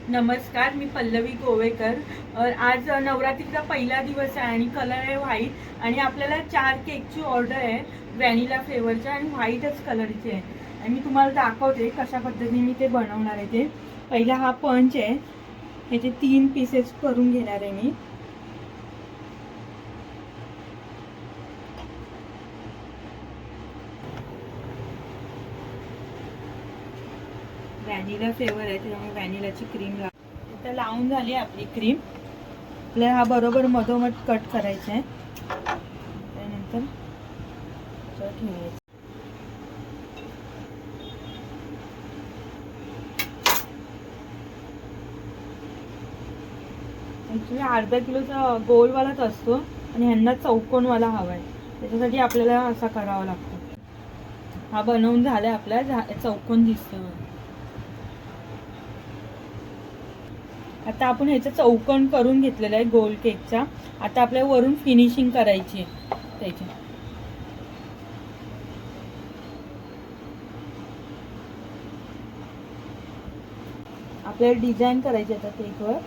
नमस्कार, मी पल्लवी गोवेकर। आज नवरात्रीचा पहिला दिवस आहे आणि कलर आहे व्हाईट आणि आपल्याला 4 केकची ऑर्डर आहे व्हॅनिला फ्लेवरच्या आणि व्हाईटच कलरची आहे आणि मी तुम्हाला दाखवते कशा पद्धतीने मी ते बनवणार आहे। ते पहिला हा पंच आहे, ह्याचे 3 पीसेस करून घेणार आहे मी। व्हॅनिला फ्लेवर आहे त्यामुळे व्हॅनिलाची क्रीम आता लावून झाली आपली क्रीम। आपल्याला हा बरोबर मधोमध कट करायचा आहे, त्यानंतर ठेवायचं। ॲक्च्युली अर्धा किलोचा गोलवालाच असतो आणि ह्यांना चौकोनवाला हवा आहे, त्याच्यासाठी आपल्याला असा करावा लागतो। हा बनवून झाला आपला, चौकोन दिसतो। आता आपण ह्याचा चौकोन करून घेतलेला आहे गोल केकचा। आता आपल्याला वरून फिनिशिंग करायची आहे त्याची। आपल्याला डिझाईन करायची आता केकवर।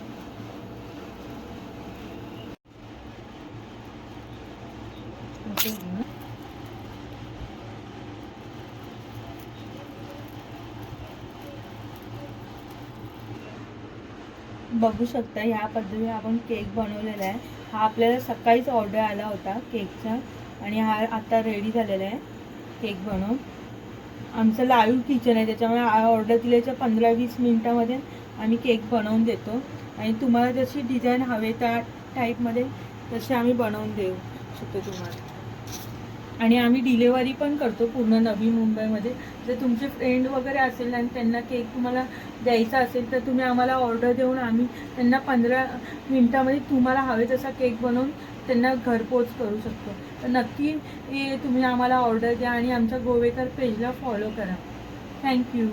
बघू शकता ह्या पद्धतीने आपण केक बनवलेला आहे। हा आपल्याला सकाळीच ऑर्डर आला होता केकचा आणि हा आता रेडी झालेला आहे केक बनवून। आमचं लाईव्ह किचन आहे त्याच्यामुळे ऑर्डर दिल्याच्या 15-20 मिनिटामध्ये आम्ही केक बनवून देतो आणि तुम्हाला जशी डिझाईन हवे त्या टाईपमध्ये तसे आम्ही बनवून देऊ शकतो तुम्हाला। आणि आम्ही डिलेवरी पण करतो पूर्ण नवी मुंबईमध्ये। जर तुमचे फ्रेंड वगैरे असेल आणि त्यांना केक तुम्हाला द्यायचा असेल तर तुम्ही आम्हाला ऑर्डर देऊन आम्ही त्यांना 15 मिनिटामध्ये तुम्हाला हवे तसा केक बनवून त्यांना घरपोच करू शकतो। तर नक्की तुम्ही आम्हाला ऑर्डर द्या आणि आमच्या गोवेकर पेजला फॉलो करा। थँक्यू।